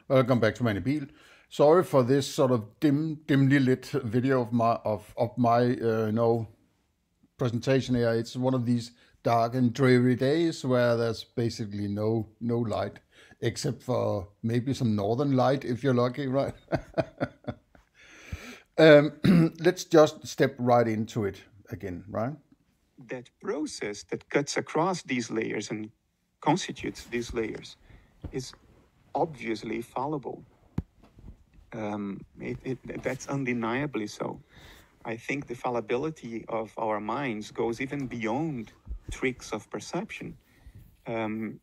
Welcome back to Many Bil. Sorry for this sort of dimly lit video of my presentation here. It's one of these dark and dreary days where there's basically no light, except for maybe some northern light if you're lucky, right? Let's just step right into it again, right? That process that cuts across these layers and constitutes these layers is obviously fallible. That's undeniably so. I think the fallibility of our minds goes even beyond tricks of perception. I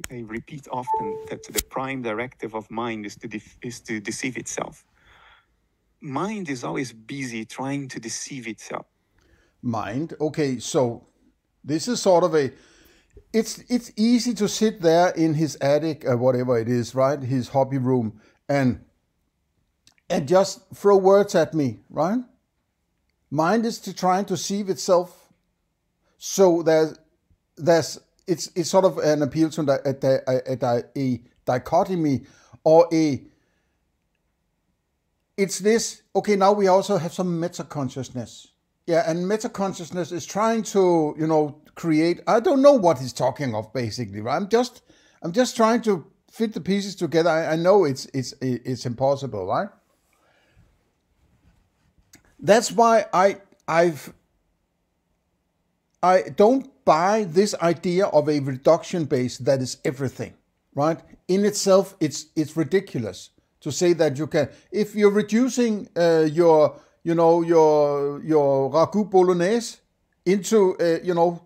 repeat often that the prime directive of mind is to deceive itself. Mind is always busy trying to deceive itself. Mind. Okay, so this is sort of it's easy to sit there in his attic or whatever it is, right? His hobby room and just throw words at me, right? Mind is trying to deceive itself. So it's sort of an appeal to a dichotomy or it's this, okay, now we also have some meta-consciousness. Yeah, and meta-consciousness is trying to, create, I don't know what he's talking of basically, right? I'm just trying to fit the pieces together. I know it's impossible, right? That's why I don't buy this idea of a reduction base that is everything, right? In itself, it's ridiculous to say that you can, if you're reducing your ragu bolognese into,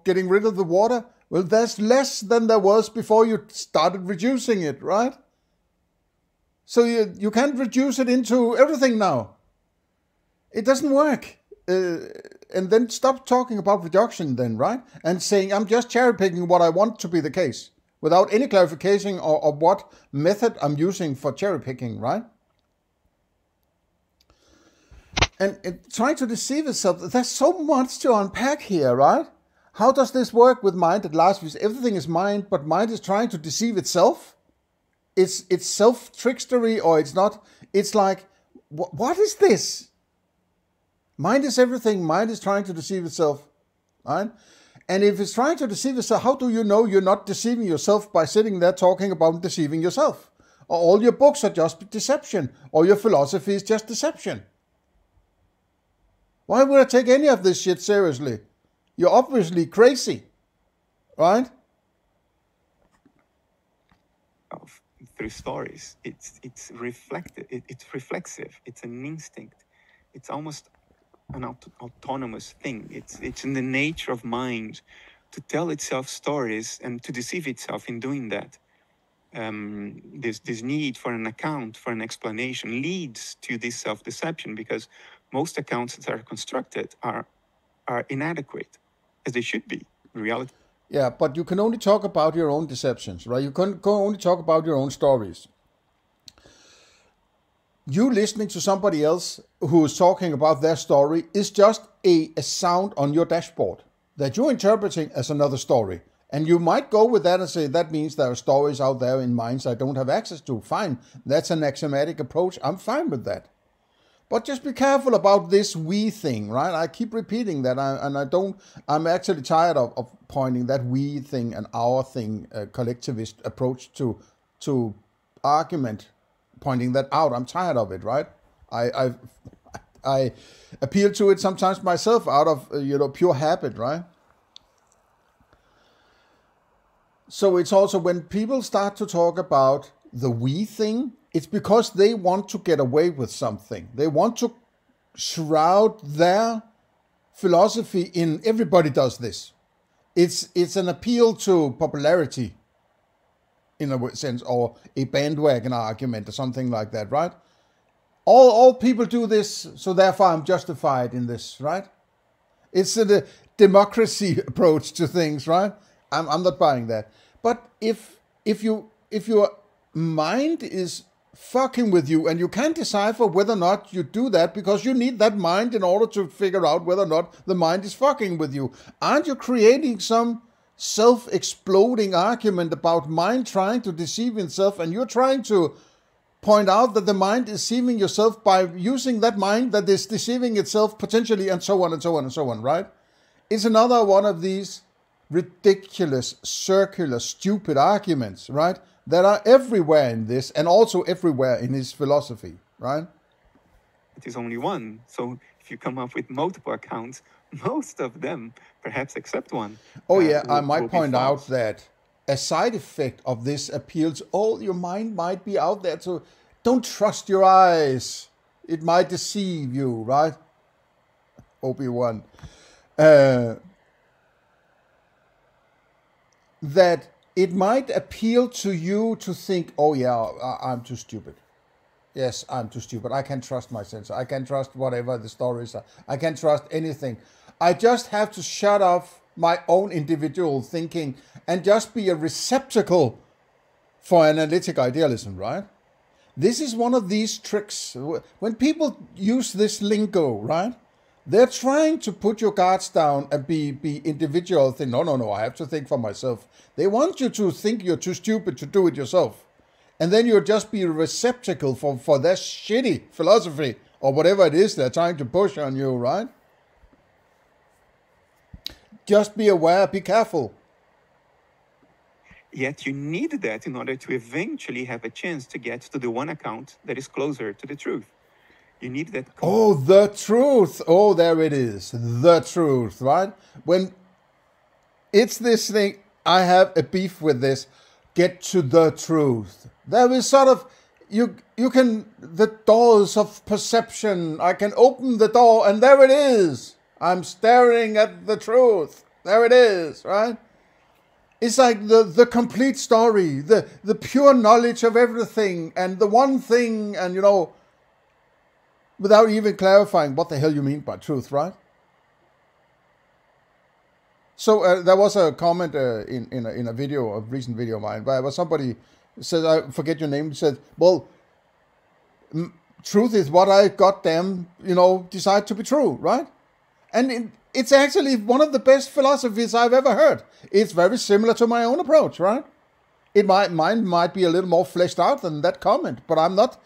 getting rid of the water, well, there's less than there was before you started reducing it, right? So you can't reduce it into everything now. It doesn't work. And then stop talking about reduction then, right? And saying, I'm just cherry picking what I want to be the case, without any clarification of what method I'm using for cherry picking, right? And trying to deceive itself, there's so much to unpack here, right? How does this work with mind at last? Because everything is mind, but mind is trying to deceive itself. It's self-trickstery, or it's not. It's like, what is this? Mind is everything. Mind is trying to deceive itself, right? And if it's trying to deceive itself, how do you know you're not deceiving yourself by sitting there talking about deceiving yourself? Or all your books are just deception, or your philosophy is just deception. Why would I take any of this shit seriously? You're obviously crazy, right? Through stories, it's reflective. It's reflexive. It's an instinct. It's almost an autonomous thing. It's in the nature of mind to tell itself stories and to deceive itself in doing that. This need for an account, for an explanation, leads to this self-deception, because most accounts that are constructed are inadequate, as they should be in reality. Yeah, but you can only talk about your own deceptions, right? You can only talk about your own stories. You listening to somebody else who is talking about their story is just a sound on your dashboard that you're interpreting as another story. And you might go with that and say, that means there are stories out there in minds I don't have access to. Fine, that's an axiomatic approach. I'm fine with that. But just be careful about this we thing, right? I keep repeating that, I'm actually tired of pointing that we thing and our thing, collectivist approach to argument, pointing that out. I'm tired of it, right? I appeal to it sometimes myself out of pure habit, right? So it's also when people start to talk about the we thing, it's because they want to get away with something. They want to shroud their philosophy in everybody does this. It's an appeal to popularity in a sense, or a bandwagon argument or something like that, right? All people do this, so therefore I'm justified in this, right? It's a democracy approach to things, right? I'm not buying that. But if your mind is fucking with you and you can't decipher whether or not you do that because you need that mind in order to figure out whether or not the mind is fucking with you, aren't you creating some self-exploding argument about mind trying to deceive itself, and you're trying to point out that the mind is deceiving yourself by using that mind that is deceiving itself potentially, and so on and so on and so on, right? It's another one of these ridiculous, circular, stupid arguments, right? That are everywhere in this, and also everywhere in his philosophy, right? It is only one. So if you come up with multiple accounts, most of them, perhaps except one. Oh yeah, I might point out that a side effect of this appeal to, oh, your mind might be out there, so don't trust your eyes. It might deceive you, right? Obi-Wan. That it might appeal to you to think, oh yeah, I'm too stupid. Yes, I'm too stupid. I can't trust my sense. I can't trust whatever the stories are. I can't trust anything. I just have to shut off my own individual thinking and just be a receptacle for analytic idealism, right? This is one of these tricks. When people use this lingo, right? They're trying to put your guards down and be individual. Think, no, I have to think for myself. They want you to think you're too stupid to do it yourself. And then you'll just be a receptacle for their shitty philosophy or whatever it is they're trying to push on you, right? Just be aware, be careful. Yet you need that in order to eventually have a chance to get to the one account that is closer to the truth. You need that. Oh, the truth. Oh, there it is. The truth, right? When it's this thing, I have a beef with this. Get to the truth. There is sort of, you can, the doors of perception, I can open the door and there it is. I'm staring at the truth. There it is, right? It's like the complete story, the pure knowledge of everything and the one thing, and you know, without even clarifying what the hell you mean by truth, right? So there was a comment in a video, a recent video of mine, where somebody said, I forget your name, said, well, truth is what I goddamn, decide to be true, right? And it's actually one of the best philosophies I've ever heard. It's very similar to my own approach, right? Mine might be a little more fleshed out than that comment, but I'm not,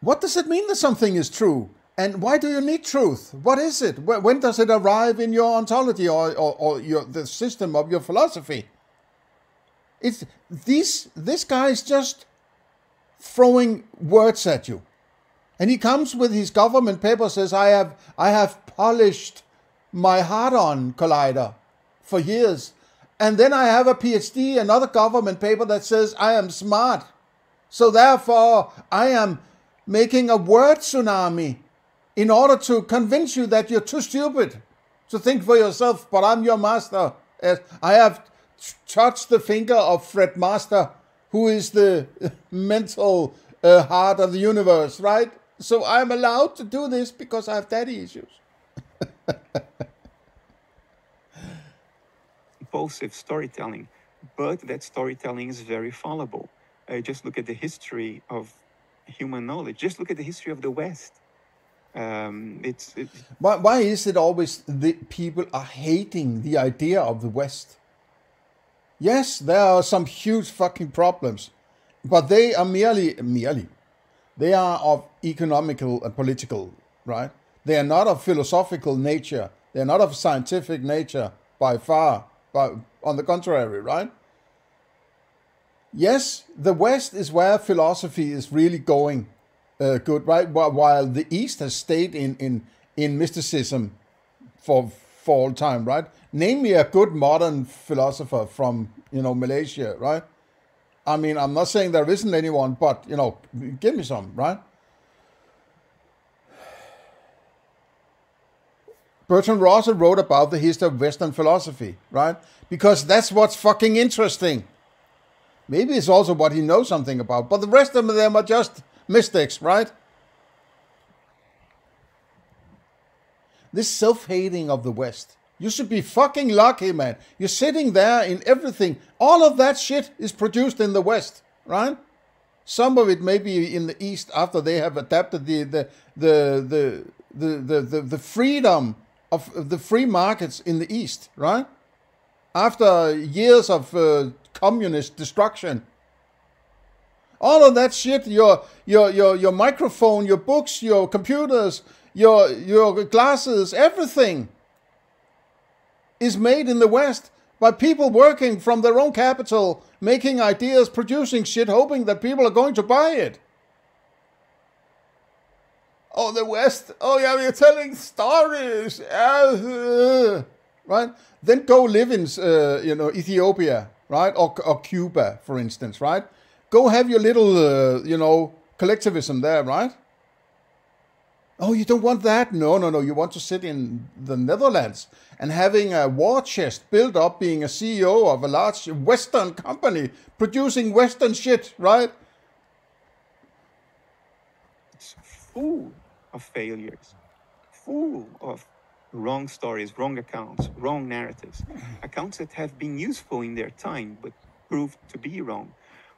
what does it mean that something is true? And why do you need truth? What is it? When does it arrive in your ontology or the system of your philosophy? This guy is just throwing words at you. And he comes with his government paper, says, I have polished my Hadron collider for years. And then I have a PhD, another government paper that says I am smart. So therefore, I am making a word tsunami in order to convince you that you're too stupid to think for yourself, but I'm your master. I have touched the finger of Fred Master, who is the mental heart of the universe, right? So I'm allowed to do this because I have daddy issues. Impulsive storytelling, but that storytelling is very fallible. Just look at the history of human knowledge. Just look at the history of the West. Why is it always the people are hating the idea of the West? Yes, there are some huge fucking problems, but they are merely, they are of economical and political, right? They are not of philosophical nature. They are not of scientific nature by far, but on the contrary, right? Yes, the West is where philosophy is really going good, right? While the East has stayed in mysticism for all time, right? Name me a good modern philosopher from, Malaysia, right? I'm not saying there isn't anyone, but, give me some, right? Bertrand Russell wrote about the history of Western philosophy, right? Because that's what's fucking interesting. Maybe it's also what he knows something about, but the rest of them are just mystics, right? This self-hating of the West. You should be fucking lucky, man. You're sitting there in everything. All of that shit is produced in the West, right? Some of it may be in the East after they have adapted the freedom of the free markets in the East, right? After years of communist destruction. All of that shit, your microphone, your books, your computers, your glasses, everything is made in the West by people working from their own capital, making ideas, producing shit, hoping that people are going to buy it. Oh, the West. Oh, yeah, we're telling stories. Right? Then go live in, Ethiopia, right? Or Cuba, for instance, right? Go have your little, collectivism there, right? Oh, you don't want that? No. You want to sit in the Netherlands and having a war chest built up, being a CEO of a large Western company, producing Western shit, right? It's full of failures, full of wrong stories, wrong accounts, wrong narratives, accounts that have been useful in their time but proved to be wrong.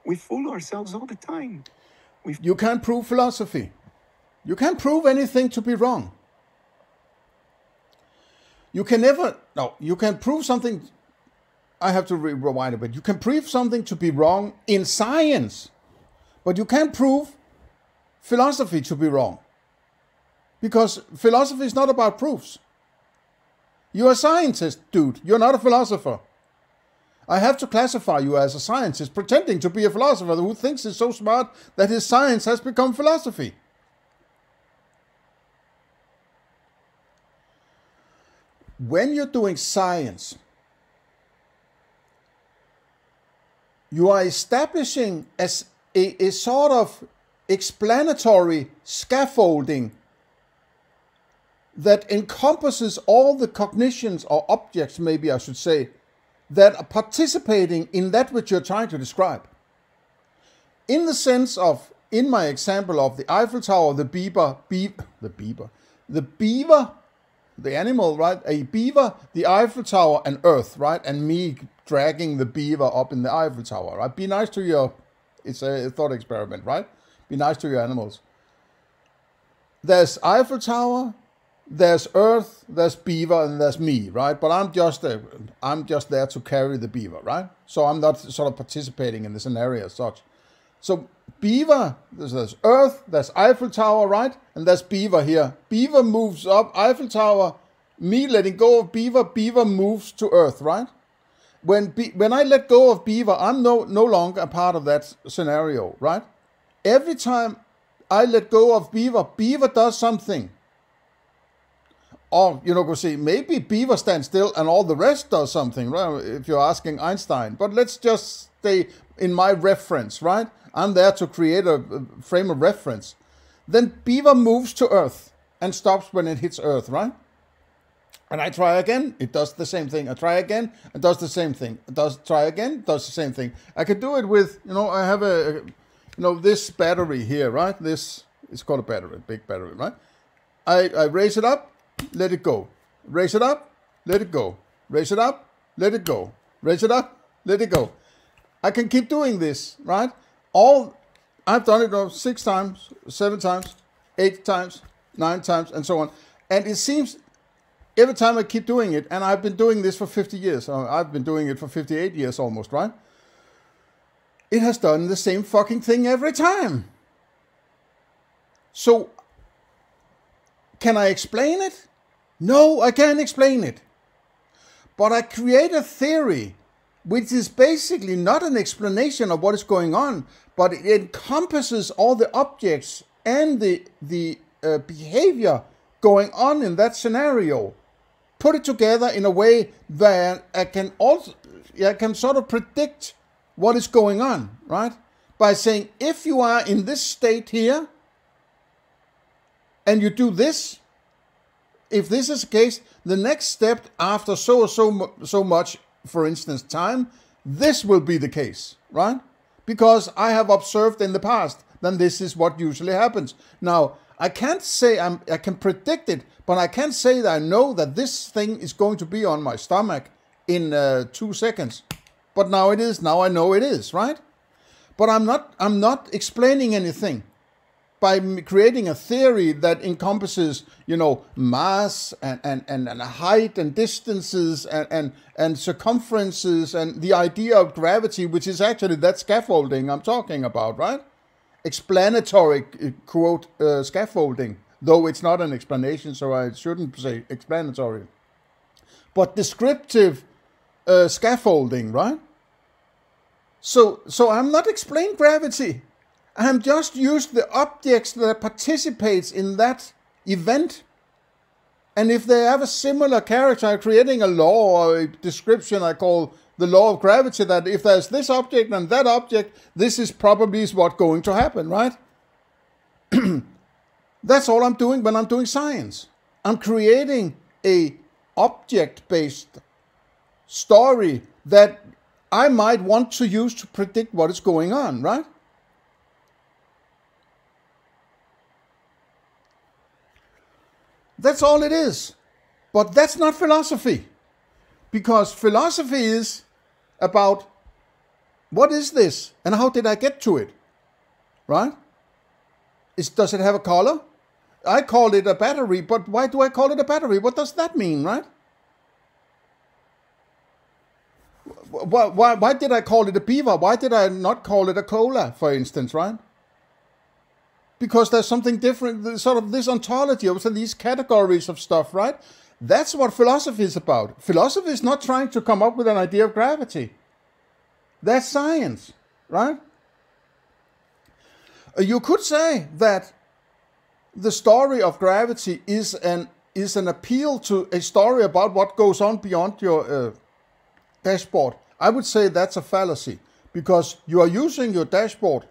We fool ourselves all the time. You can't prove philosophy. You can't prove anything to be wrong. You can never... No, you can prove something... I have to rewind a bit. You can prove something to be wrong in science, but you can't prove philosophy to be wrong. Because philosophy is not about proofs. You're a scientist, dude. You're not a philosopher. I have to classify you as a scientist pretending to be a philosopher who thinks he's so smart that his science has become philosophy. When you're doing science, you are establishing as a sort of explanatory scaffolding that encompasses all the cognitions or objects, maybe I should say, that are participating in that which you're trying to describe. In the sense of, in my example of the Eiffel Tower, the beaver, the animal, right? A beaver, the Eiffel Tower, and Earth, right? And me dragging the beaver up in the Eiffel Tower, right? Be nice to your, it's a thought experiment, right? Be nice to your animals. There's Eiffel Tower, there's Earth, there's beaver, and there's me, right? But I'm just there to carry the beaver, right? So I'm not sort of participating in the scenario as such. So beaver, there's Earth, there's Eiffel Tower, right? And there's beaver here. Beaver moves up, Eiffel Tower, me letting go of beaver, beaver moves to Earth, right? When I let go of beaver, I'm no longer a part of that scenario, right? Every time I let go of beaver, beaver does something. Or, go see, maybe beaver stands still and all the rest does something, right? If you're asking Einstein. But let's just stay in my reference, right? I'm there to create a frame of reference. Then beaver moves to Earth and stops when it hits Earth, right? And I try again, it does the same thing. I try again, it does the same thing. Try again, does the same thing. I could do it with, I have this battery here, right? This is called a battery, big battery, right? I raise it up, let it go. Raise it up, let it go. Raise it up, let it go. Raise it up, let it go. I can keep doing this, right? I've done it 6 times, 7 times, 8 times, 9 times, and so on. And it seems every time I keep doing it, and I've been doing this for 50 years. I've been doing it for 58 years almost, right? It has done the same fucking thing every time. So, can I explain it? No, I can't explain it. But I create a theory which is basically not an explanation of what is going on, but it encompasses all the objects and the behavior going on in that scenario. Put it together in a way that I can sort of predict what is going on, right? By saying, if you are in this state here, and you do this, if this is the case, the next step after so much, for instance, time, this will be the case, right? Because I have observed in the past, then this is what usually happens. Now, I can't say I can predict it, but I can't say that I know that this thing is going to be on my stomach in 2 seconds. But now it is. Now I know it is, right? But I'm not explaining anything. by creating a theory that encompasses, you know, mass and height and distances and circumferences and the idea of gravity, which is actually that scaffolding I'm talking about, right? Explanatory, quote, scaffolding, though it's not an explanation, so I shouldn't say explanatory. But descriptive scaffolding, right? So I'm not explaining gravity. I'm just used the objects that participates in that event. And if they have a similar character, I'm creating a law or a description I call the law of gravity, that if there's this object and that object, this is probably what's going to happen, right? That's all I'm doing when I'm doing science. I'm creating a object-based story that I might want to use to predict what is going on, right? That's all it is. But that's not philosophy. Because philosophy is about what is this and how did I get to it? Right? Does it have a color? I call it a battery, but why do I call it a battery? What does that mean, right? Why did I call it a beaver? Why did I not call it a cola, for instance, right? Because there's something different, sort of this ontology, also these categories of stuff, right? That's what philosophy is about. Philosophy is not trying to come up with an idea of gravity. That's science, right? You could say that the story of gravity is an appeal to a story about what goes on beyond your dashboard. I would say that's a fallacy, because you are using your dashboard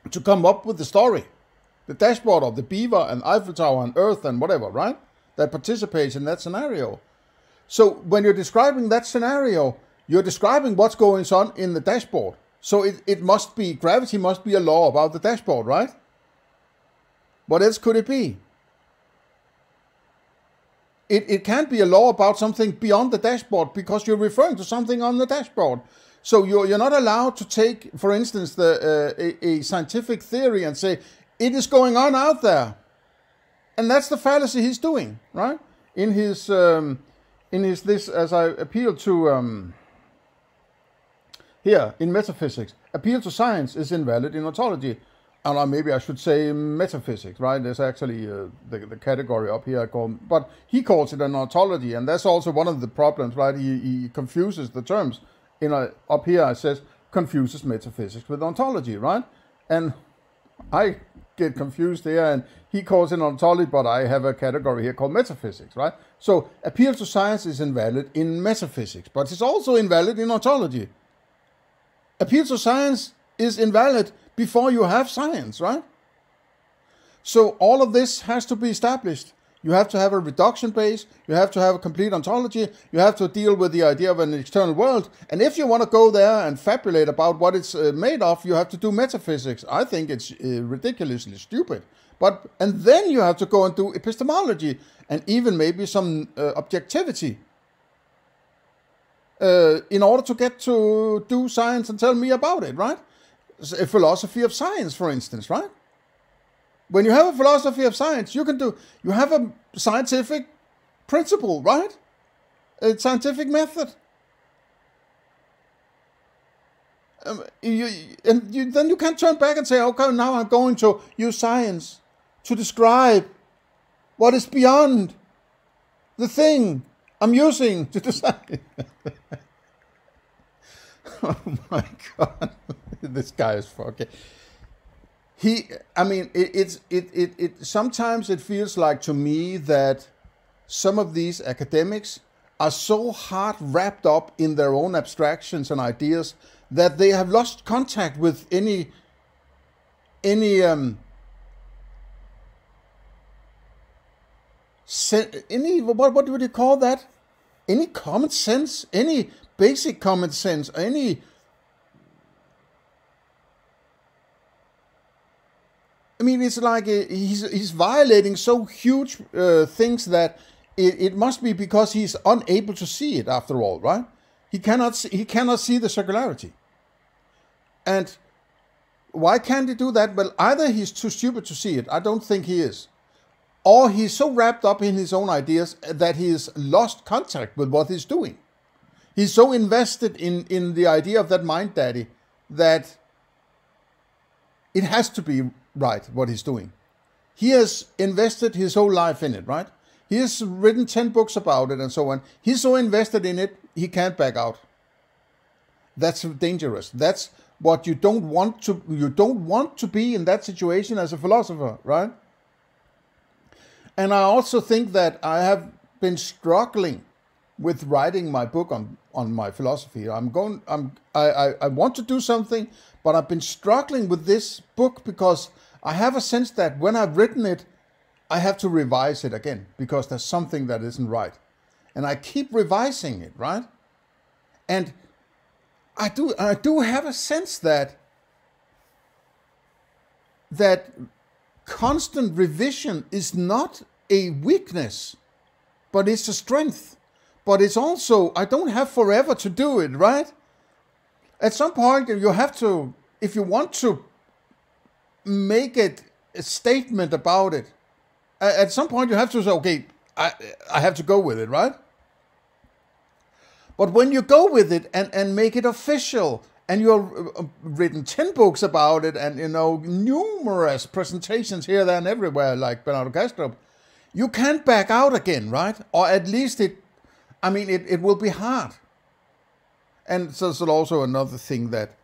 to come up with the story. The dashboard of the beaver and Eiffel Tower and Earth and whatever, right? That participates in that scenario. So when you're describing that scenario, you're describing what's going on in the dashboard. So it must be, gravity must be a law about the dashboard, right? What else could it be? It can't be a law about something beyond the dashboard, because you're referring to something on the dashboard. So you're not allowed to take, for instance, a scientific theory and say, it is going on out there. And that's the fallacy he's doing, right? In his this, as I appeal to, here, in metaphysics, appeal to science is invalid in ontology. And maybe I should say metaphysics, right? There's actually the category up here I call, but he calls it an ontology, and that's also one of the problems, right? He confuses the terms. Up here it says confuses metaphysics with ontology, right? And I get confused here, and he calls it ontology, but I have a category here called metaphysics, right? So appeal to science is invalid in metaphysics, but it's also invalid in ontology. Appeal to science is invalid before you have science, right? So all of this has to be established. You have to have a reduction base, you have to have a complete ontology, you have to deal with the idea of an external world, and if you want to go there and fabulate about what it's made of, you have to do metaphysics. I think it's ridiculously stupid. And then you have to go and do epistemology, and even maybe some objectivity, in order to get to do science and tell me about it, right? A philosophy of science, for instance, right? When you have a philosophy of science, you have a scientific principle, right? A scientific method. Then you can't turn back and say, okay, now I'm going to use science to describe what is beyond the thing I'm using to decide. Oh my God, this guy is fucking. Sometimes it feels like to me that some of these academics are so hard wrapped up in their own abstractions and ideas that they have lost contact with any what would you call that? Any common sense, any basic common sense, any. I mean, it's like he's violating so huge things that it must be because he's unable to see it. After all, right? He cannot see the circularity, and Why can't he do that? Well, either he's too stupid to see it. I don't think he is. Or he's so wrapped up in his own ideas that he's lost contact with what he's doing. He's so invested in the idea of that mind daddy that it has to be right what he's doing. He has invested his whole life in it, right? He has written 10 books about it and so on. He's so invested in it, he can't back out. That's dangerous. That's what you don't want to be in that situation as a philosopher, right? And I also think that I have been struggling with writing my book on my philosophy. I want to do something, but I've been struggling with this book because I have a sense that when I've written it, I have to revise it again because there's something that isn't right. And I keep revising it, right? And I do have a sense that constant revision is not a weakness, but it's a strength. But it's also, I don't have forever to do it, right? At some point, you have to, if you want to make it a statement about it, at some point you have to say, okay, I have to go with it, right? But when you go with it and make it official, and you've written 10 books about it, and numerous presentations here, there, and everywhere, like Bernardo Kastrup, you can't back out again, right? Or at least it will be hard. And so it's also another thing that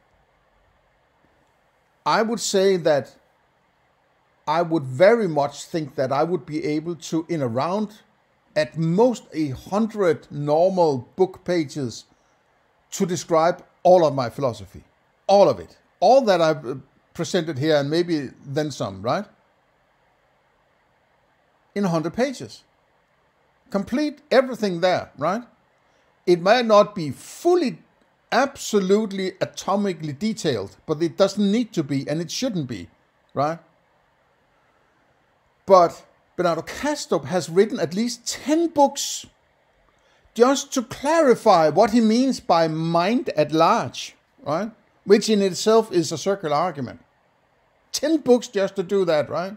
I would say that I would very much think that I would be able to, in around at most 100 normal book pages, to describe all of my philosophy. All of it. All that I've presented here, and maybe then some, right? In 100 pages. Complete everything there, right? It might not be fully, absolutely, atomically detailed, but it doesn't need to be, and it shouldn't be, right? But Bernardo Kastrup has written at least 10 books just to clarify what he means by mind at large, right? Which in itself is a circular argument. 10 books just to do that, right?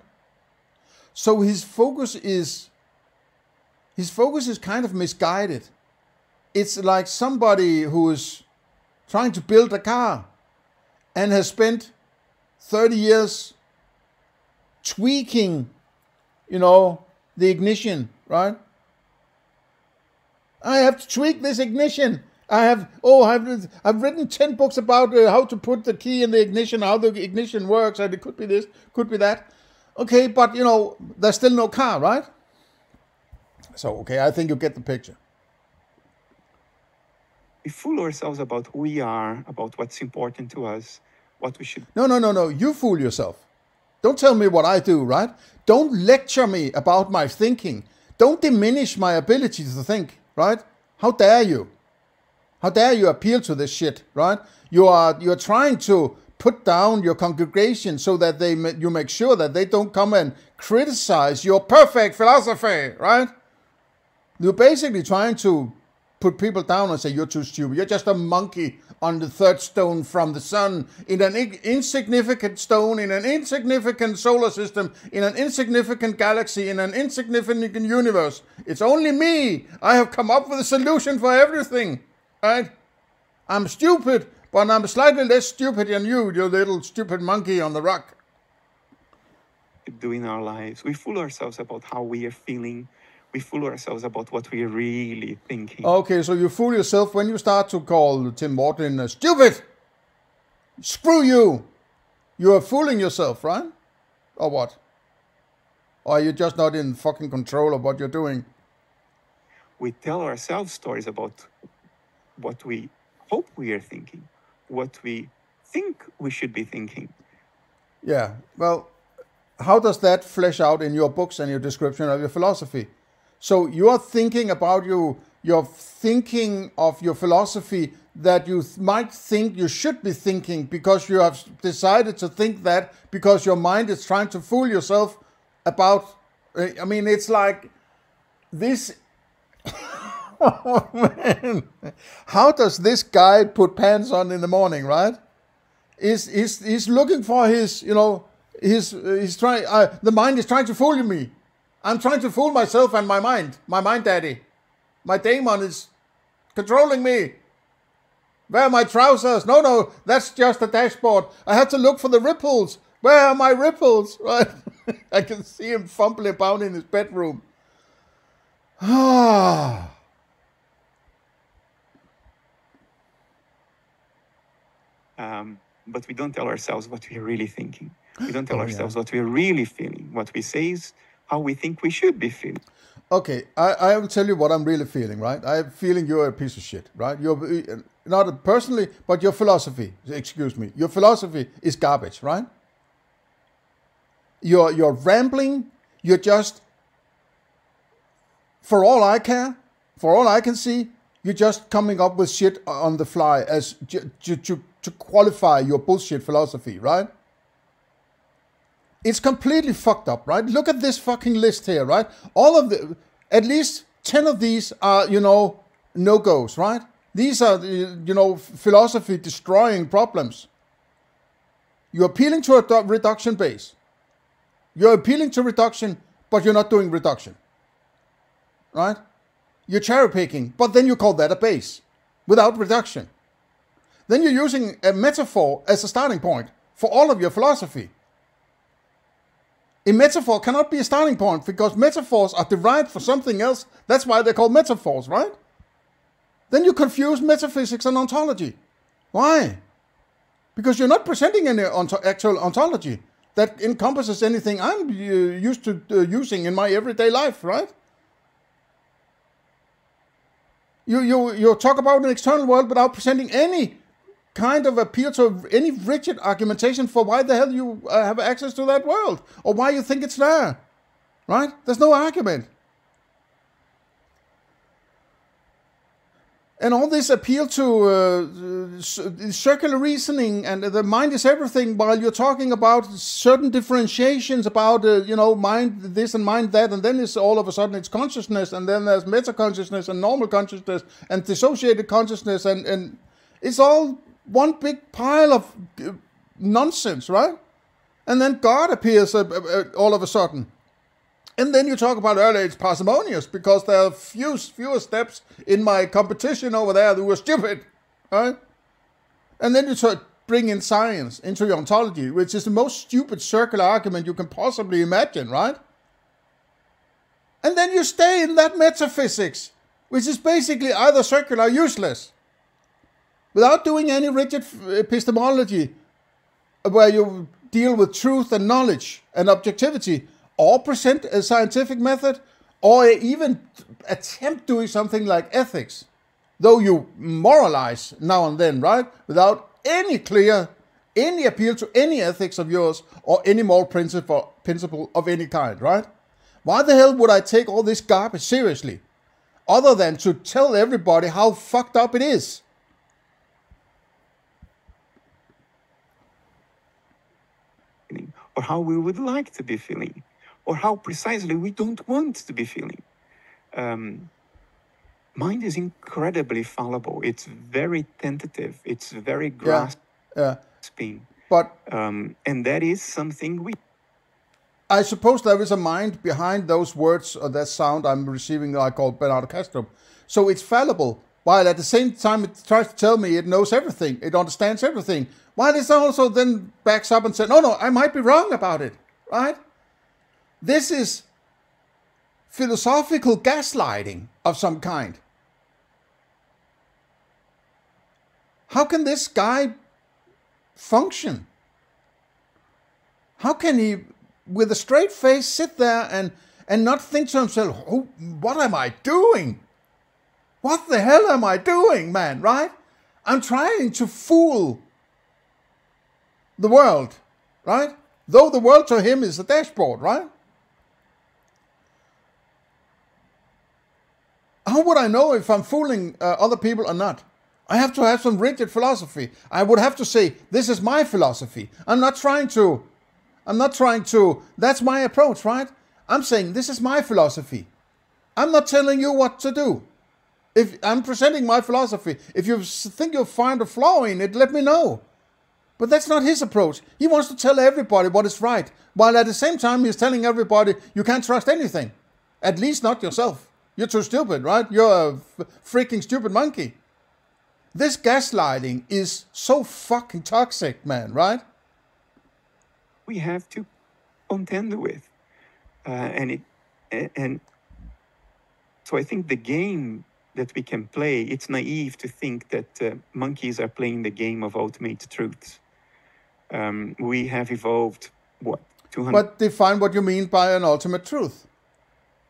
So his focus is kind of misguided. It's like somebody who is trying to build a car and has spent 30 years tweaking, the ignition, right? I have to tweak this ignition. I've written 10 books about how to put the key in the ignition, how the ignition works, and it could be this, could be that. Okay, but there's still no car, right? So, okay, I think you get the picture. We fool ourselves about who we are, about what's important to us, what we should... No, you fool yourself. Don't tell me what I do, right? Don't lecture me about my thinking. Don't diminish my ability to think, right? How dare you? How dare you appeal to this shit, right? You're trying to put down your congregation so that you make sure that they don't come and criticize your perfect philosophy, right? You're basically trying to put people down and say, you're too stupid. You're just a monkey on the third stone from the sun, in an insignificant stone, in an insignificant solar system, in an insignificant galaxy, in an insignificant universe. It's only me. I have come up with a solution for everything, right? I'm stupid, but I'm slightly less stupid than you little stupid monkey on the rock. Do in our lives. We fool ourselves about how we are feeling. We fool ourselves about what we are really thinking. Okay, so you fool yourself when you start to call Tim Morton stupid. Screw you. You are fooling yourself, right? Or what? Or are you just not in fucking control of what you're doing? We tell ourselves stories about what we hope we are thinking, what we think we should be thinking. Yeah, well, how does that flesh out in your books and your description of your philosophy? So you're thinking about you're thinking of your philosophy that you might think you should be thinking because you have decided to think that because your mind is trying to fool yourself about, it's like this. Oh man, how does this guy put pants on in the morning, right? is looking for his, he's trying. The mind is trying to fool me. I'm trying to fool myself and my mind daddy. My daemon is controlling me. Where are my trousers? No, that's just a dashboard. I have to look for the ripples. Where are my ripples? Right? I can see him fumbling about in his bedroom. Ah. But we don't tell ourselves what we are really thinking. We don't tell ourselves what we are really feeling. What we say is how we think we should be feeling. Okay, I will tell you what I'm really feeling, right? I'm feeling you're a piece of shit, right? You're not personally, but your philosophy, excuse me, your philosophy is garbage, right? You're rambling, you're just, for all I care, for all I can see, you're just coming up with shit on the fly as to qualify your bullshit philosophy, right? It's completely fucked up, right? Look at this fucking list here, right? At least 10 of these are, no-goes, right? These are, philosophy destroying problems. You're appealing to a reduction base. You're appealing to reduction, but you're not doing reduction, right? You're cherry picking, but then you call that a base without reduction. Then you're using a metaphor as a starting point for all of your philosophy. A metaphor cannot be a starting point because metaphors are derived from something else. That's why they're called metaphors, right? Then you confuse metaphysics and ontology. Why? Because you're not presenting any actual ontology that encompasses anything I'm used to using in my everyday life, right? You talk about an external world without presenting any kind of appeal to any rigid argumentation for why the hell you have access to that world or why you think it's there, right? There's no argument. And all this appeal to circular reasoning and the mind is everything while you're talking about certain differentiations about, mind this and mind that, and then it's all of a sudden it's consciousness, and then there's meta-consciousness and normal consciousness and dissociated consciousness, and it's all one big pile of nonsense, right? And then God appears all of a sudden. And then you talk about earlier, it's parsimonious because there are fewer steps in my competition over there that were stupid, right? And then you bring in science into your ontology, which is the most stupid circular argument you can possibly imagine, right? And then you stay in that metaphysics, which is basically either circular or useless, without doing any rigid epistemology where you deal with truth and knowledge and objectivity, or present a scientific method, or even attempt doing something like ethics, though you moralize now and then, right? Without any appeal to any ethics of yours or any moral principle of any kind, right? Why the hell would I take all this garbage seriously, other than to tell everybody how fucked up it is? Or how we would like to be feeling, or how precisely we don't want to be feeling. Mind is incredibly fallible. It's very tentative. It's very grasping. But and that is something I suppose there is a mind behind those words or that sound I'm receiving that I call Bernardo Kastrup. So it's fallible, while at the same time it tries to tell me it knows everything, it understands everything. While it also then backs up and says, no, I might be wrong about it, right? This is philosophical gaslighting of some kind. How can this guy function? How can he, with a straight face, sit there and not think to himself, oh, what am I doing? What the hell am I doing, man, right? I'm trying to fool the world, right? Though the world to him is a dashboard, right? How would I know if I'm fooling other people or not? I have to have some rigid philosophy. I would have to say, this is my philosophy. I'm not trying to, that's my approach, right? I'm saying, this is my philosophy. I'm not telling you what to do. If I'm presenting my philosophy, if you think you'll find a flaw in it, let me know. But that's not his approach. He wants to tell everybody what is right, while at the same time he's telling everybody you can't trust anything. At least not yourself. You're too stupid, right? You're a freaking stupid monkey. This gaslighting is so fucking toxic, man, right? We have to contend with. And so I think the game that we can play, it's naive to think that monkeys are playing the game of ultimate truths. We have evolved, what, 200... But define what you mean by an ultimate truth,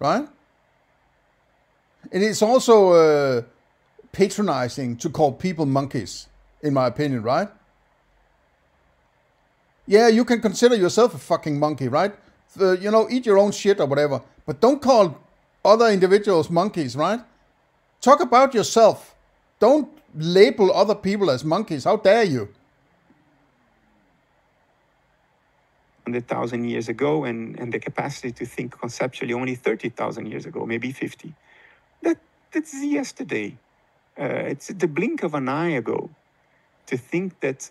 right? It is also patronizing to call people monkeys, in my opinion, right? Yeah, you can consider yourself a fucking monkey, right? Eat your own shit or whatever. But don't call other individuals monkeys, right? Talk about yourself. Don't label other people as monkeys. How dare you? 100,000 years ago, and the capacity to think conceptually only 30,000 years ago, maybe 50. That's yesterday. It's the blink of an eye ago. To think that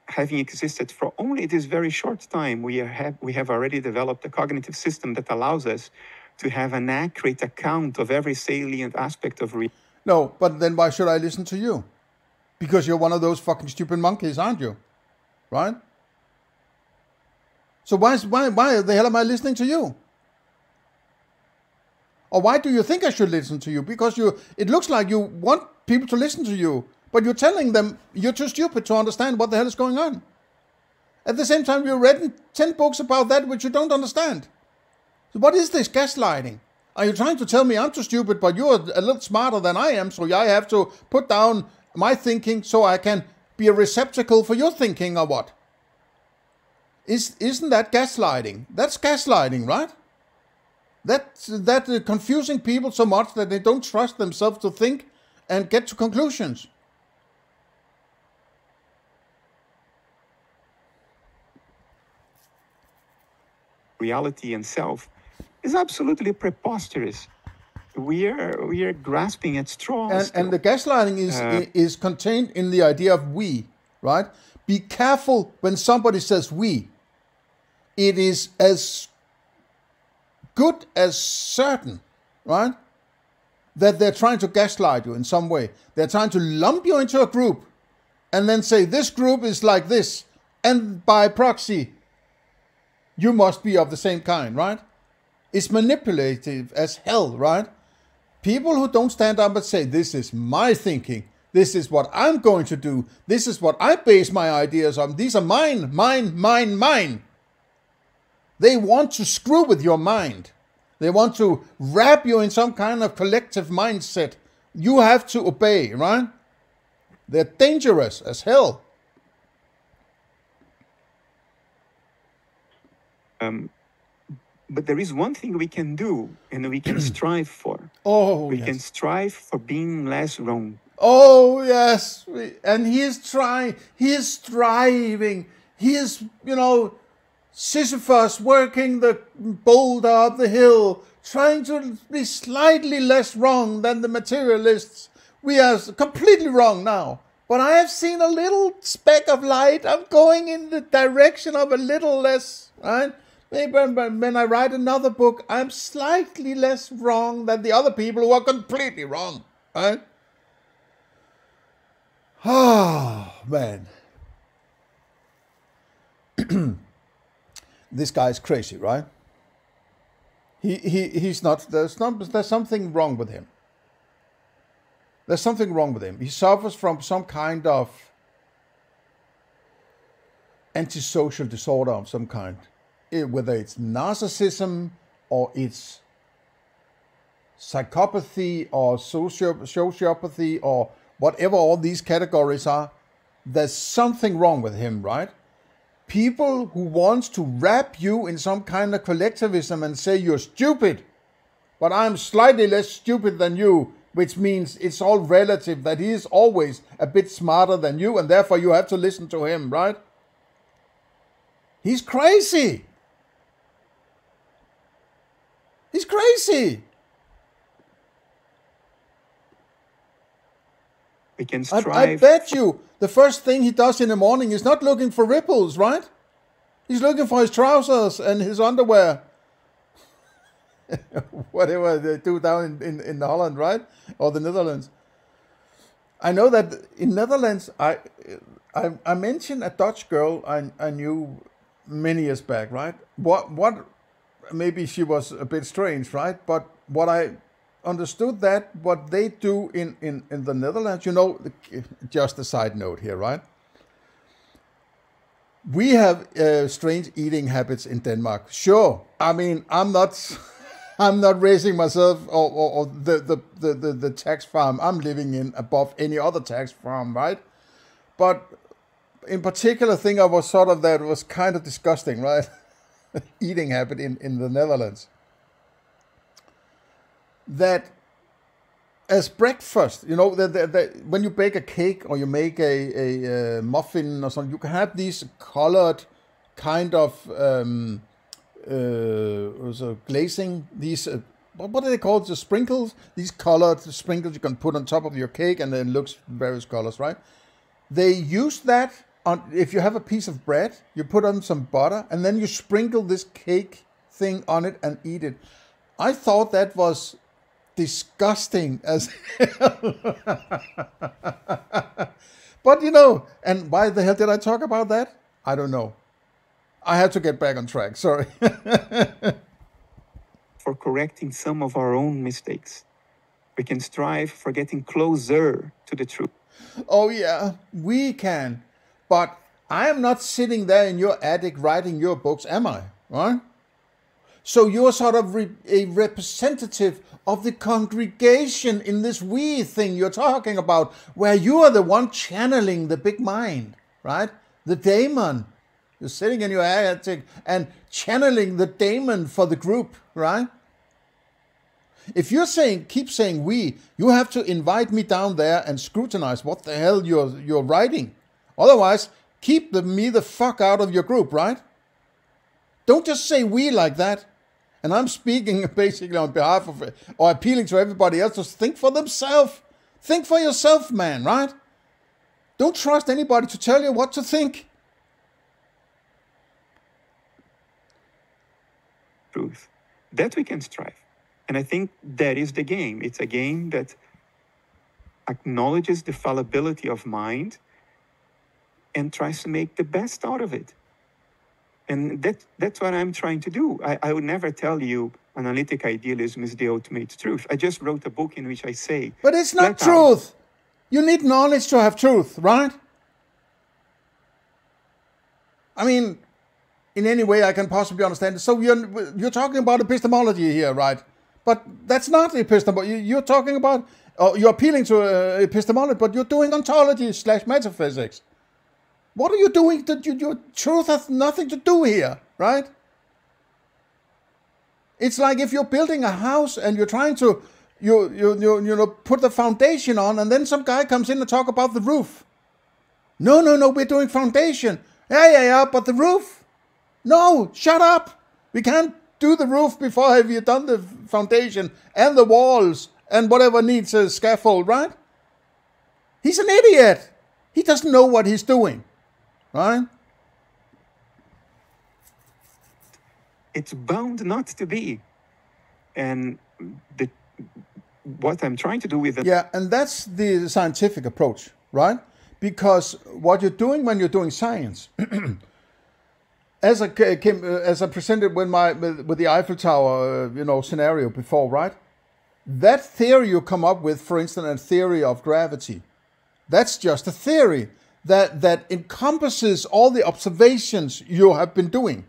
having existed for only this very short time, we have already developed a cognitive system that allows us to have an accurate account of every salient aspect of reality. No, but then why should I listen to you? Because you're one of those fucking stupid monkeys, aren't you? Right? So why the hell am I listening to you? Or why do you think I should listen to you? Because it looks like you want people to listen to you, but you're telling them you're too stupid to understand what the hell is going on. At the same time, you've read 10 books about that which you don't understand. So what is this gaslighting? Are you trying to tell me I'm too stupid, but you're a little smarter than I am, so I have to put down my thinking so I can be a receptacle for your thinking, or what? Isn't that gaslighting? That's gaslighting, right? That confusing people so much that they don't trust themselves to think and get to conclusions. Reality and self is absolutely preposterous. We are grasping at straws. And the gaslighting is contained in the idea of we, right? Be careful when somebody says we. It is as good as certain, right, that they're trying to gaslight you in some way. They're trying to lump you into a group and then say, this group is like this, and by proxy, you must be of the same kind, right? It's manipulative as hell, right? People who don't stand up and say, this is my thinking, this is what I'm going to do, this is what I base my ideas on, these are mine, mine, mine, mine. They want to screw with your mind. They want to wrap you in some kind of collective mindset. You have to obey, right? They're dangerous as hell. But there is one thing we can do, and we can strive for. We can strive for being less wrong. Oh, yes. And he is trying, he is striving, he is, Sisyphus working the boulder up the hill, trying to be slightly less wrong than the materialists. We are completely wrong now. But I have seen a little speck of light. I'm going in the direction of a little less, right? Maybe when I write another book, I'm slightly less wrong than the other people who are completely wrong, right? Oh, man. This guy's crazy, right? He's not. There's something wrong with him. There's something wrong with him. He suffers from some kind of antisocial disorder of some kind, whether it's narcissism or it's psychopathy or sociopathy or whatever all these categories are. There's something wrong with him, right? People who want to wrap you in some kind of collectivism and say you're stupid, but I'm slightly less stupid than you, which means it's all relative, that he is always a bit smarter than you, and therefore you have to listen to him, right? He's crazy. He's crazy. We can strive. I bet you the first thing he does in the morning is not looking for ripples, right? He's looking for his trousers and his underwear. Whatever they do down in Holland, right? Or the Netherlands. I know that in Netherlands, I mentioned a Dutch girl I knew many years back, right? What maybe she was a bit strange, right? But what I understood that what they do in the Netherlands, you know, just a side note here, right? We have strange eating habits in Denmark. Sure, I mean, I'm not raising myself or the tax farm I'm living in above any other tax farm, right? But in particular thing I was sort of that was kind of disgusting, right? Eating habit in the Netherlands. That as breakfast, you know, when you bake a cake or you make a muffin or something, you can have these colored kind of glazing, these what are they called, the sprinkles, these colored sprinkles you can put on top of your cake and then it looks various colors, right? They use that on, if you have a piece of bread, you put on some butter and then you sprinkle this cake thing on it and eat it. I thought that was disgusting as but you know, and why the hell did I talk about that? I don't know. I have to get back on track, sorry. For correcting some of our own mistakes. We can strive for getting closer to the truth. Oh yeah, we can. But I am not sitting there in your attic writing your books, am I? Right? So you're sort of a representative of the congregation in this we thing you're talking about, where you are the one channeling the big mind, right? The daemon. You're sitting in your attic and channeling the daemon for the group, right? If you're keep saying we, you have to invite me down there and scrutinize what the hell you're writing. Otherwise, keep me the fuck out of your group, right? Don't just say we like that. And I'm speaking basically on behalf of, or appealing to everybody else to think for themselves. Think for yourself, man, right? Don't trust anybody to tell you what to think. Truth. That we can strive. And I think that is the game. It's a game that acknowledges the fallibility of mind and tries to make the best out of it. And that's what I'm trying to do. I would never tell you analytic idealism is the ultimate truth. I just wrote a book in which I say... But it's not truth. You need knowledge to have truth, right? I mean, in any way I can possibly understand it. So you're talking about epistemology here, right? But that's not epistemology. You're talking about... you're appealing to epistemology, but you're doing ontology / metaphysics. What are you doing? Your truth has nothing to do here, right? It's like if you're building a house and you're trying to put the foundation on, and then some guy comes in and talk about the roof. No, we're doing foundation. Yeah, but the roof? No, shut up. We can't do the roof before have you done the foundation and the walls and whatever needs a scaffold, right? He's an idiot. He doesn't know what he's doing. Right? It's bound not to be. And what I'm trying to do with it... Yeah, and that's the scientific approach, right? Because what you're doing when you're doing science, as I presented with the Eiffel Tower, scenario before, right? That theory you come up with, for instance, a theory of gravity, that's just a theory that encompasses all the observations you have been doing.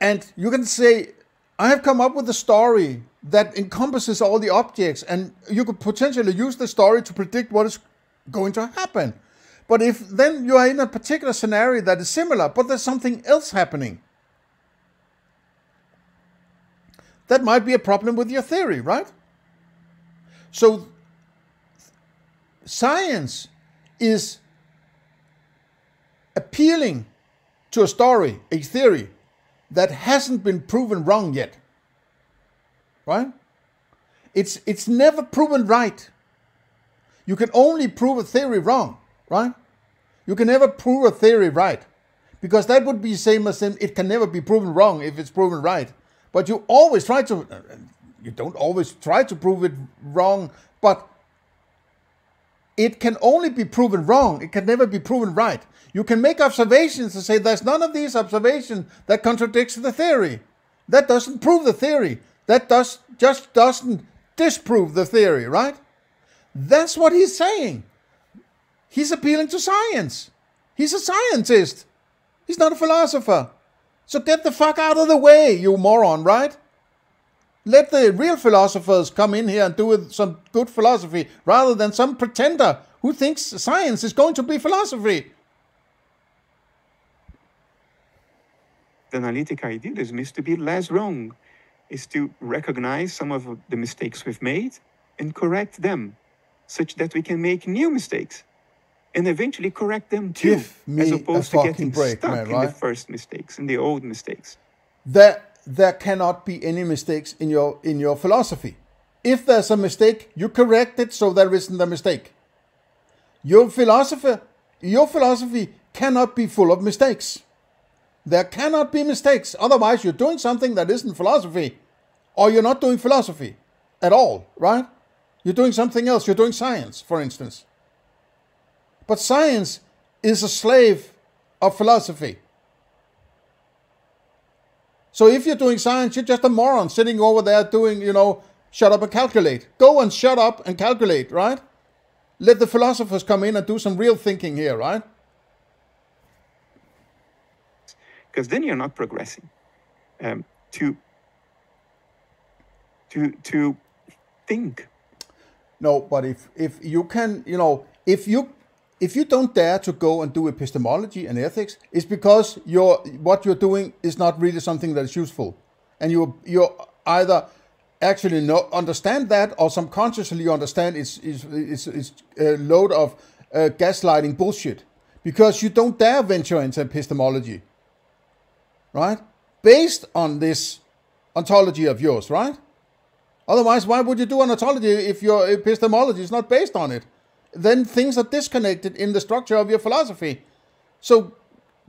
And you can say, I have come up with a story that encompasses all the objects, and you could potentially use the story to predict what is going to happen. But if then you are in a particular scenario that is similar, but there's something else happening, that might be a problem with your theory, right? So science is appealing to a story, a theory, that hasn't been proven wrong yet. Right? It's never proven right. You can only prove a theory wrong, right? You can never prove a theory right. Because that would be the same as saying it can never be proven wrong if it's proven right. But you always try to, you don't always try to prove it wrong, but it can only be proven wrong. It can never be proven right. You can make observations and say there's none of these observations that contradicts the theory. That doesn't prove the theory. That just doesn't disprove the theory, right? That's what he's saying. He's appealing to science. He's a scientist. He's not a philosopher. So get the fuck out of the way, you moron, right? Let the real philosophers come in here and do some good philosophy rather than some pretender who thinks science is going to be philosophy. The analytic idealism is to be less wrong, is to recognize some of the mistakes we've made and correct them, such that we can make new mistakes and eventually correct them too, as opposed to getting stuck in the first mistakes, in the old mistakes. There cannot be any mistakes in your philosophy. If there's a mistake, you correct it so there isn't a mistake. Your philosophy cannot be full of mistakes. There cannot be mistakes. Otherwise, you're doing something that isn't philosophy, or you're not doing philosophy at all, right? You're doing something else. You're doing science, for instance. But science is a slave of philosophy. So if you're doing science, you're just a moron sitting over there doing, shut up and calculate. Go and shut up and calculate, right? Let the philosophers come in and do some real thinking here, right? Because then you're not progressing. To think. No, but if you can, if you don't dare to go and do epistemology and ethics, it's because what you're doing is not really something that is useful, and you either actually understand that, or subconsciously you understand it's a load of gaslighting bullshit, because you don't dare venture into epistemology, right? Based on this ontology of yours, right? Otherwise, why would you do an ontology if your epistemology is not based on it? Then things are disconnected in the structure of your philosophy. So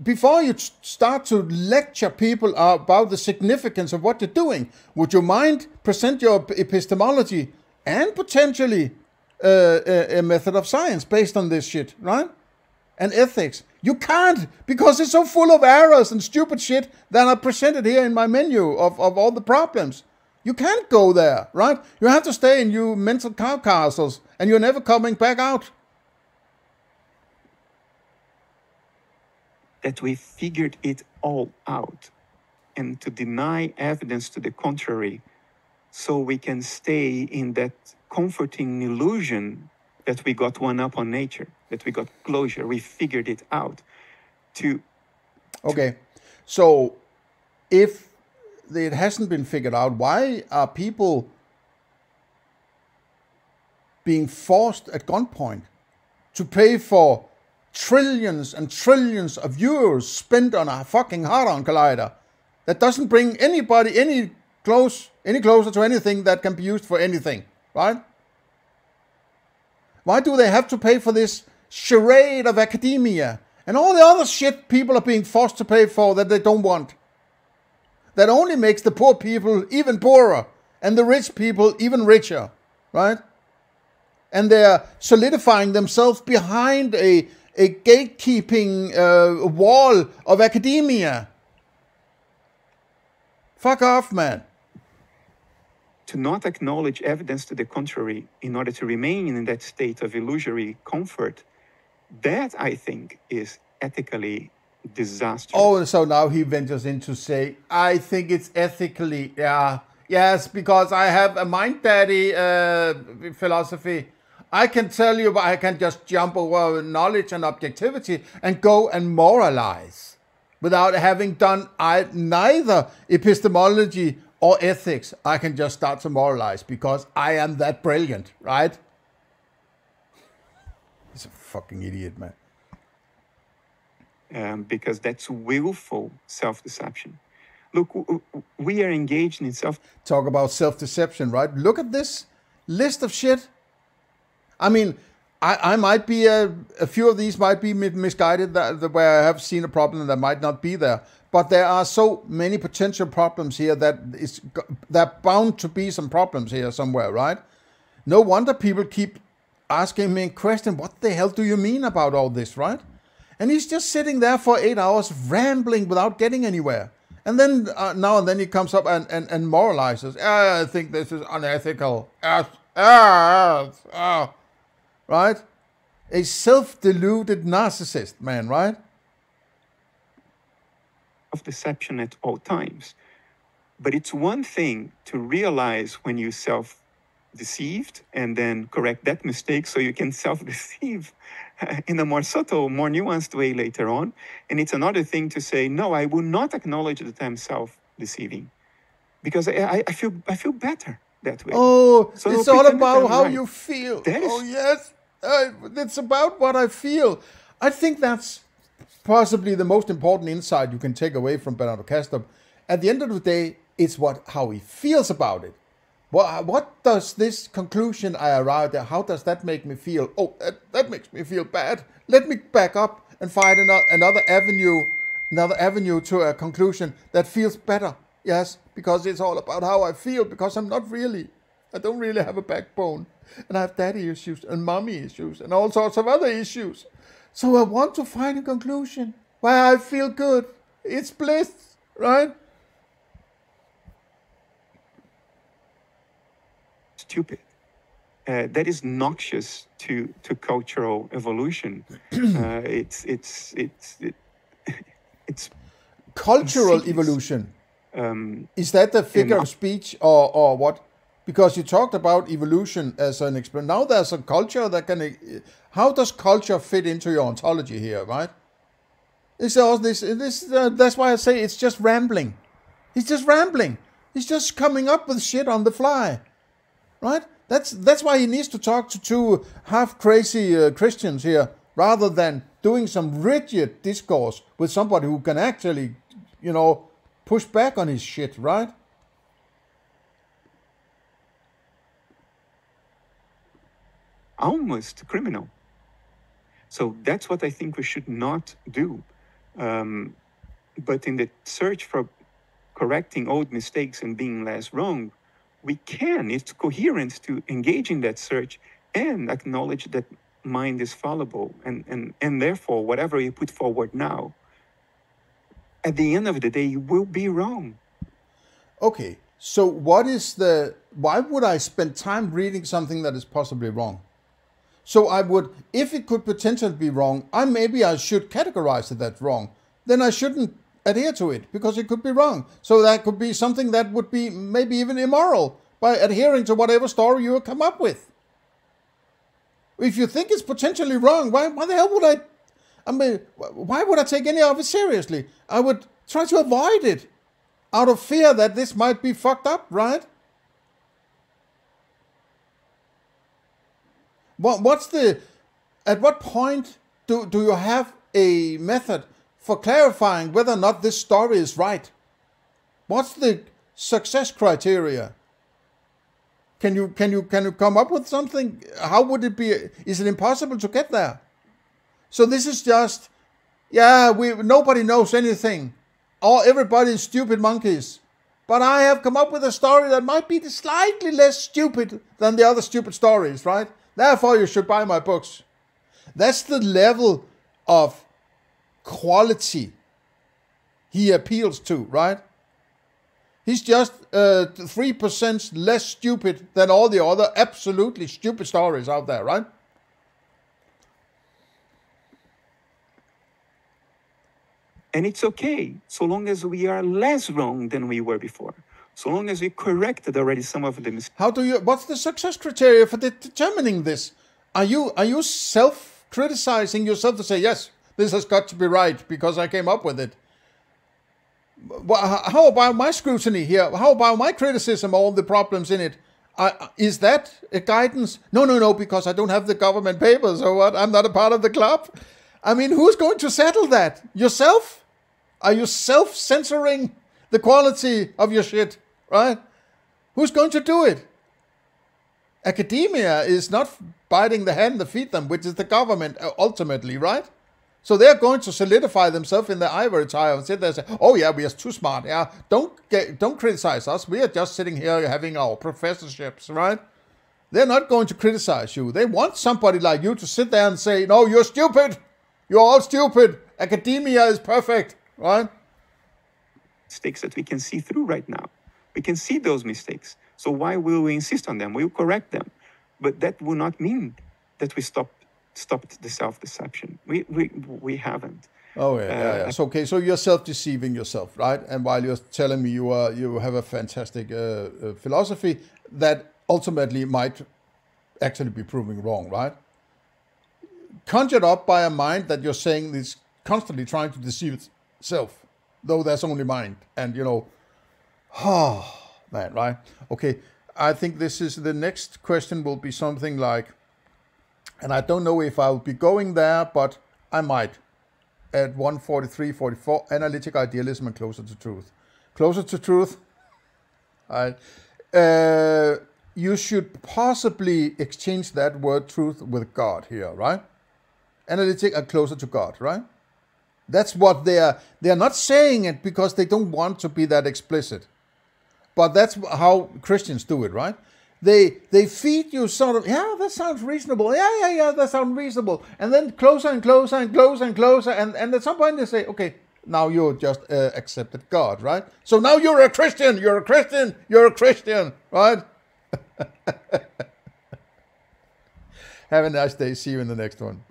before you start to lecture people about the significance of what you're doing, would you mind present your epistemology and potentially a method of science based on this shit, right? And ethics. You can't, because it's so full of errors and stupid shit that are presented here in my menu of all the problems. You can't go there, right? You have to stay in your mental cow castles, and you're never coming back out. That we figured it all out, and to deny evidence to the contrary, so we can stay in that comforting illusion that we got one up on nature, that we got closure, we figured it out. Okay, so if it hasn't been figured out, why are people being forced at gunpoint to pay for trillions and trillions of euros spent on a fucking hadron collider that doesn't bring anybody any closer to anything that can be used for anything, right? Why do they have to pay for this charade of academia and all the other shit people are being forced to pay for that they don't want? That only makes the poor people even poorer and the rich people even richer, right? And they're solidifying themselves behind a gatekeeping wall of academia. Fuck off, man. To not acknowledge evidence to the contrary in order to remain in that state of illusory comfort, that, I think, is ethically disastrous. Oh, so now he ventures in to say, I think it's ethically, yes, because I have a mind daddy philosophy. I can tell you, I can just jump over knowledge and objectivity and go and moralize without having done neither epistemology or ethics. I can just start to moralize because I am that brilliant, right? He's a fucking idiot, man. Because that's willful self-deception. Look, we are engaged in Talk about self-deception, right? Look at this list of shit. I mean, I might be a few of these might be misguided where I have seen a problem that might not be there, but there are so many potential problems here that they're bound to be some problems here somewhere, right? No wonder people keep asking me a question, what the hell do you mean about all this, right? And he's just sitting there for 8 hours rambling without getting anywhere. And then now and then he comes up and moralizes. I think this is unethical. Right? A self-deluded narcissist, man, right? Of deception at all times. But it's one thing to realize when you self-deceived and then correct that mistake so you can self-deceive in a more subtle, more nuanced way later on. And it's another thing to say, no, I will not acknowledge that I'm self-deceiving because I feel better that way. Oh, so it's all about how right. you feel. That is, oh, yes. It's about what I feel. I think that's possibly the most important insight you can take away from Bernardo Kastrup. At the end of the day, it's how he feels about it. What does this conclusion I arrived at, how does that make me feel? Oh, that makes me feel bad. Let me back up and find another avenue to a conclusion that feels better. Yes, because it's all about how I feel, because I don't really have a backbone. And I have daddy issues and mommy issues and all sorts of other issues. So I want to find a conclusion where I feel good. It's bliss, right? Stupid. That is noxious to cultural evolution. It's cultural evolution. Is that the figure of speech or what? Because you talked about evolution as an experiment. Now there's a culture that can... How does culture fit into your ontology here, right? It's all this. That's why I say it's just rambling. He's just rambling. He's just coming up with shit on the fly, right? That's why he needs to talk to two half-crazy Christians here, rather than doing some rigid discourse with somebody who can actually, push back on his shit, right? Almost criminal. So that's what I think we should not do. But in the search for correcting old mistakes and being less wrong, it's coherent to engage in that search and acknowledge that mind is fallible. And therefore, whatever you put forward now, at the end of the day, you will be wrong. Okay, so why would I spend time reading something that is possibly wrong? So I would, if it could potentially be wrong, maybe I should categorize it that wrong. Then I shouldn't adhere to it because it could be wrong. So that could be something that would be maybe even immoral by adhering to whatever story you come up with. If you think it's potentially wrong, why the hell would why would I take any of it seriously? I would try to avoid it out of fear that this might be fucked up, right? At what point do you have a method for clarifying whether or not this story is right? What's the success criteria? Can you come up with something? How would it be? Is it impossible to get there? So this is just, nobody knows anything. Everybody's stupid monkeys. But I have come up with a story that might be slightly less stupid than the other stupid stories, right? Therefore, you should buy my books. That's the level of quality he appeals to, right? He's just 3% less stupid than all the other absolutely stupid stories out there, right? And it's okay, so long as we are less wrong than we were before. So long as we corrected already some of the mistakes. What's the success criteria for determining this? Are you self-criticizing yourself to say, yes, this has got to be right because I came up with it? How about my scrutiny here? How about my criticism of all the problems in it? Is that a guidance? No, because I don't have the government papers or what? I'm not a part of the club. I mean, who's going to settle that? Yourself? Are you self-censoring the quality of your shit, right? Who's going to do it? Academia is not biting the hand that feed them, which is the government ultimately, right? So they're going to solidify themselves in their ivory tower and sit there and say, "Oh yeah, we are too smart. Yeah, don't criticize us. We are just sitting here having our professorships, right?" They're not going to criticize you. They want somebody like you to sit there and say, "No, you're stupid. You're all stupid. Academia is perfect," right? Mistakes that we can see through right now. We can see those mistakes. So why will we insist on them? We will correct them. But that will not mean that we stopped the self-deception. We haven't. Oh yeah. So, okay, so you're self-deceiving yourself, right? And while you're telling me you have a fantastic philosophy that ultimately might actually be proving wrong, right? Conjured up by a mind that you're saying is constantly trying to deceive itself, though there's only mind. And man, right? Okay, I think the next question will be something like, and I don't know if I'll be going there, but I might, at 143, 44, analytic idealism and closer to truth. Closer to truth, you should possibly exchange that word truth with God here, right? Analytic and closer to God, right? That's what they're not saying it because they don't want to be that explicit. But that's how Christians do it, right? They feed you sort of, yeah, that sounds reasonable. Yeah, that sounds reasonable. And then closer and closer and closer and closer. And at some point they say, okay, now you just accepted God, right? So now you're a Christian, you're a Christian, you're a Christian, right? Have a nice day. See you in the next one.